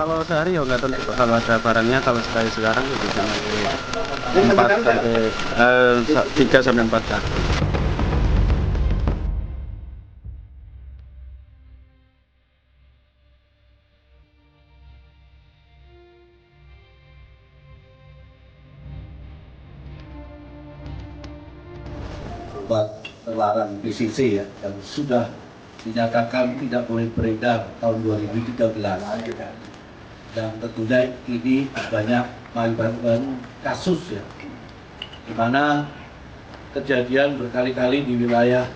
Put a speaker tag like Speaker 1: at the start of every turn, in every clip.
Speaker 1: Kalau sehari ya nggak tentu, kalau ada barangnya, kalau sekarang ya bisa sampai 4 sampai 3 sampai 4 kali.
Speaker 2: Obat terlarang PCC ya, yang sudah dinyatakan tidak boleh beredar tahun 2013. Dan tentunya ini banyak baru kasus ya, di mana kejadian berkali-kali di wilayah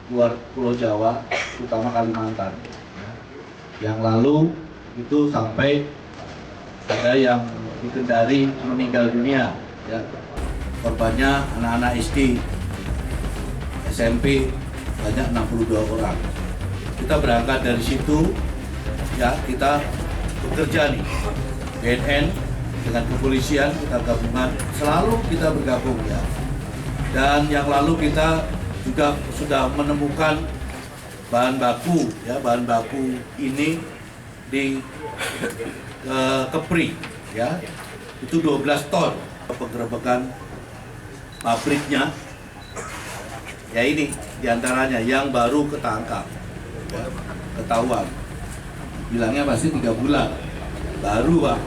Speaker 2: luar Pulau Jawa, terutama Kalimantan. Yang lalu itu sampai ada yang dikendari meninggal dunia ya. Korbannya anak-anak SD, SMP banyak 62 orang. Kita berangkat dari situ ya, kita bekerja nih, BNN dengan kepolisian, kita gabungan, selalu kita bergabung ya. Dan yang lalu kita juga sudah menemukan bahan baku ya, bahan baku ini di Kepri ya, itu 12 ton. Penggerebekan pabriknya ya, ini diantaranya yang baru ketangkap ya, ketahuan, bilangnya pasti 3 bulan baru Pak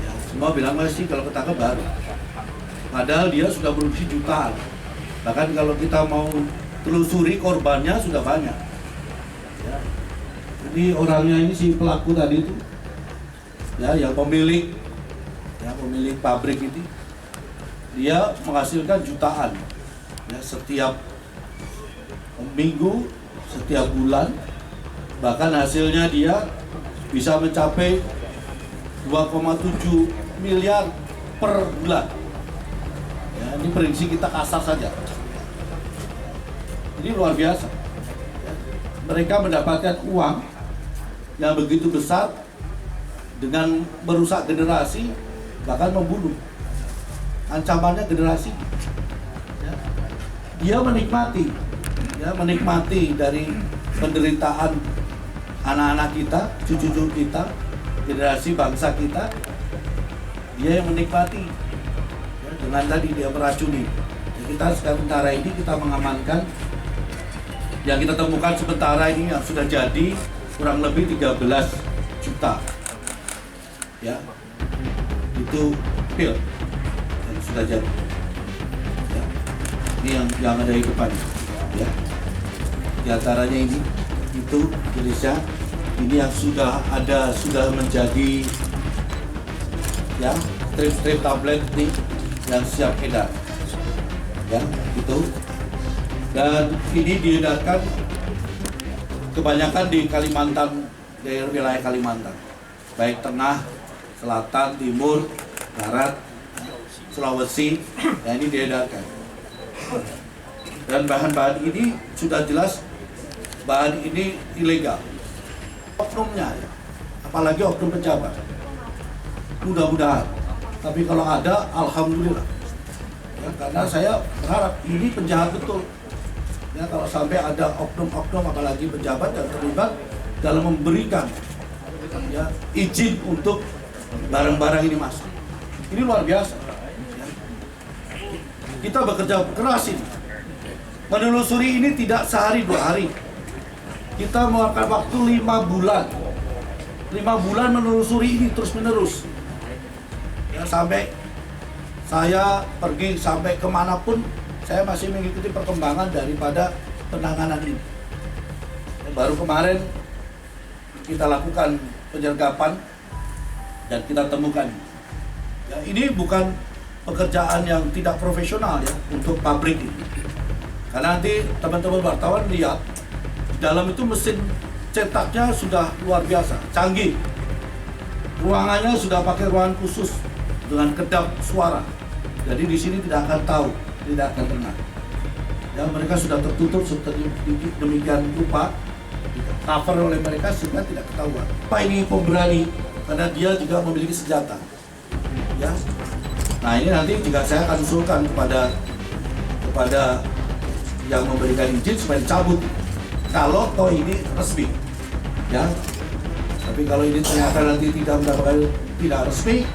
Speaker 2: ya, semua bilang masih kalau ketangkap baru, padahal dia sudah produksi jutaan. Bahkan kalau kita mau telusuri korbannya sudah banyak ya. Jadi orangnya ini, si pelaku tadi itu ya, yang pemilik pabrik ini, dia menghasilkan jutaan ya, setiap minggu, setiap bulan, bahkan hasilnya dia bisa mencapai 2,7 miliar per bulan ya. Ini prediksi kita kasar saja, ini luar biasa ya. Mereka mendapatkan uang yang begitu besar dengan merusak generasi, bahkan membunuh. Ancamannya generasi ya. Dia menikmati dari penderitaan anak-anak kita, cucu-cucu kita, generasi bangsa kita. Dia yang menikmati ya, dengan tadi dia meracuni. Ya, kita sementara ini kita mengamankan yang kita temukan sementara ini yang sudah jadi kurang lebih 13 juta ya, itu pil yang sudah jadi ya. Ini yang ada di depan ya, di antaranya ini itu Indonesia, ini yang sudah ada, sudah menjadi ya, strip tablet ini yang siap edar ya, itu. Dan ini diedarkan kebanyakan di Kalimantan, daerah wilayah Kalimantan, baik tengah, selatan, timur, barat, Sulawesi, ya ini diedarkan. Dan bahan-bahan ini sudah jelas, bahan ini ilegal. Oknumnya, ya, apalagi oknum pejabat, mudah-mudahan. Tapi kalau ada, alhamdulillah. Ya, karena saya berharap ini penjahat betul. Ya, kalau sampai ada oknum-oknum, apalagi pejabat yang terlibat dalam memberikan ya, izin untuk barang-barang ini masuk, ini luar biasa ya. Kita bekerja keras ini, menelusuri ini tidak sehari 2 hari. Kita memakan waktu 5 bulan 5 bulan menelusuri ini terus menerus ya, sampai saya pergi sampai kemanapun, saya masih mengikuti perkembangan daripada penanganan ini. Baru kemarin kita lakukan penyergapan dan kita temukan ya, ini bukan pekerjaan yang tidak profesional ya untuk pabrik ini. Karena nanti teman-teman wartawan lihat di dalam itu mesin cetaknya sudah luar biasa canggih, ruangannya sudah pakai ruangan khusus dengan kedap suara, jadi di sini tidak akan tahu, tidak akan dengar ya. Mereka sudah tertutup demikian rupa, cover oleh mereka sehingga tidak ketahuan. Pak ini pemberani karena dia juga memiliki senjata ya. Nah ini nanti juga saya akan usulkan kepada yang memberikan izin supaya dicabut kalau toh ini resmi ya. Tapi Tapi kalau ini ternyata nanti tidak resmi,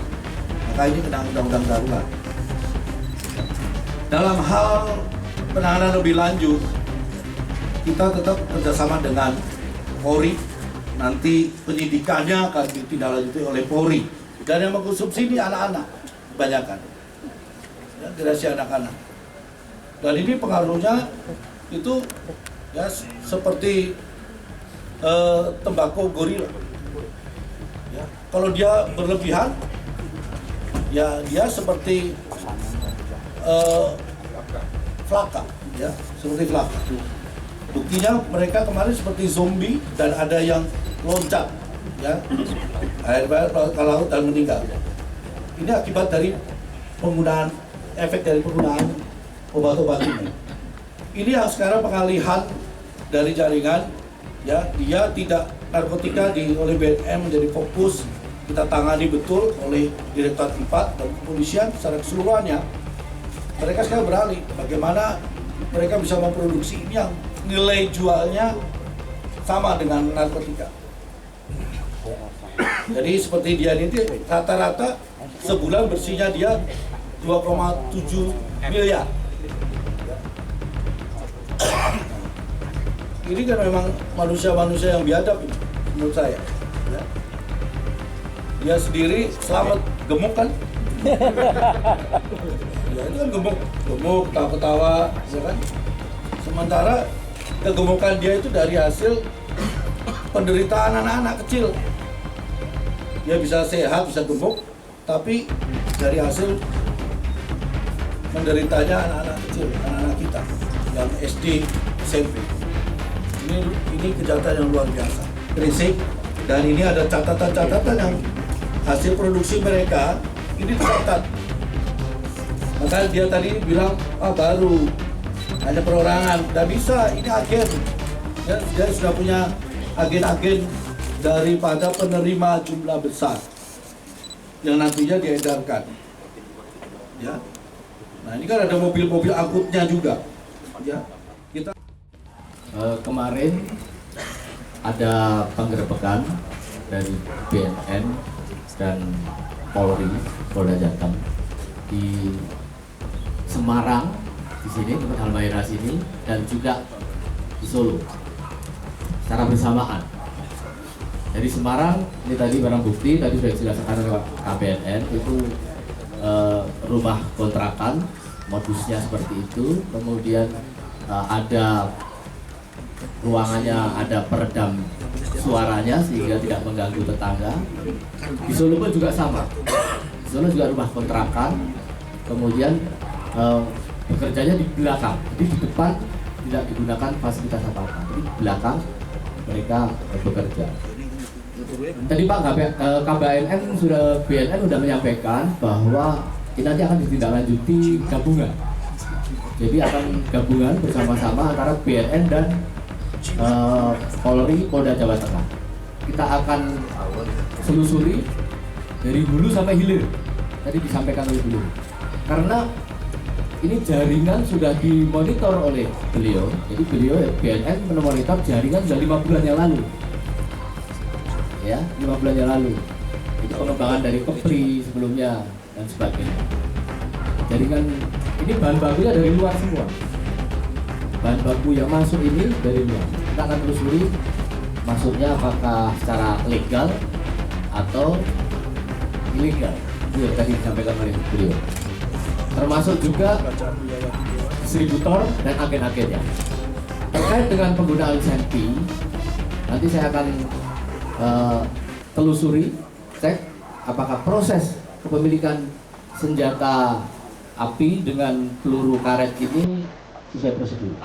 Speaker 2: maka ini kena undang-undang darurat. Dalam hal penanganan lebih lanjut, kita tetap kerjasama dengan Polri. Nanti penyidikannya akan ditindaklanjuti oleh Polri. Dan yang mengkonsumsi ini anak-anak, kebanyakan. Ya, generasi anak-anak. Dan ini pengaruhnya itu ya seperti tembakau gorila. Ya, kalau dia berlebihan, ya dia seperti flaka, ya seperti flaka. Buktinya mereka kemarin seperti zombie dan ada yang loncat, ya air ke laut dan meninggal. Ini akibat dari efek dari penggunaan obat-obat ini. Ini yang sekarang pengalihan dari jaringan, ya dia tidak narkotika oleh BNN menjadi fokus, kita tangani betul oleh Direktorat 4 dan kepolisian secara keseluruhannya. Mereka sekarang beralih bagaimana mereka bisa memproduksi ini yang nilai jualnya sama dengan narkotika. Jadi seperti dia ini rata-rata sebulan bersihnya dia 2,7 miliar. Ini kan memang manusia-manusia yang biadab ini, menurut saya. Ya. Dia sendiri selamat gemuk kan? Ya itu kan gemuk, ketawa-ketawa, ya kan? Sementara kegemukan dia itu dari hasil penderitaan anak-anak kecil. Dia bisa sehat, bisa gemuk, tapi dari hasil menderitanya anak-anak kecil, anak-anak kita yang SD, SMP. Ini kejahatan yang luar biasa, berisik, dan ini ada catatan-catatan yang hasil produksi mereka ini tercatat. Maka dia tadi bilang, baru hanya perorangan, tidak bisa, ini agen. Ya, dia sudah punya agen-agen daripada penerima jumlah besar yang nantinya diedarkan. Ya, nah ini kan ada mobil-mobil angkutnya juga. Ya, kita
Speaker 3: kemarin ada penggerebekan dari BNN dan Polri, Polda Jateng di Semarang, di sini tempat Halmahera sini, dan juga di Solo secara bersamaan. Dari Semarang ini tadi barang bukti tadi sudah dijelaskan oleh KBNN itu rumah kontrakan, modusnya seperti itu. Kemudian ada ruangannya, ada peredam suaranya sehingga tidak mengganggu tetangga. Di Solo pun juga sama. Di Solo juga rumah kontrakan, kemudian bekerjanya di belakang, jadi di depan tidak digunakan fasilitas apa-apa, jadi di belakang mereka bekerja. Tadi Pak KBNN BNN sudah menyampaikan bahwa ini nanti akan ditindaklanjuti gabungan. Jadi akan gabungan bersama-sama antara BNN dan Polri, Polda Jawa Tengah. Kita akan selusuri dari hulu sampai hilir. Tadi disampaikan oleh beliau. Karena ini jaringan sudah dimonitor oleh beliau. Jadi beliau BNN memonitor jaringan sudah 5 bulan yang lalu. Ya, 5 bulan yang lalu. Itu pengembangan dari Kepri sebelumnya dan sebagainya. Jaringan ini bahan bakunya dari luar semua. Bahan baku yang masuk ini dari luar. Kita akan telusuri masuknya apakah secara legal atau ilegal. Itu yang tadi disampaikan oleh beliau. Termasuk juga distributor dan agen-agennya. Terkait dengan penggunaan senpi, nanti saya akan telusuri, cek apakah proses kepemilikan senjata api dengan peluru karet ini sesuai prosedur.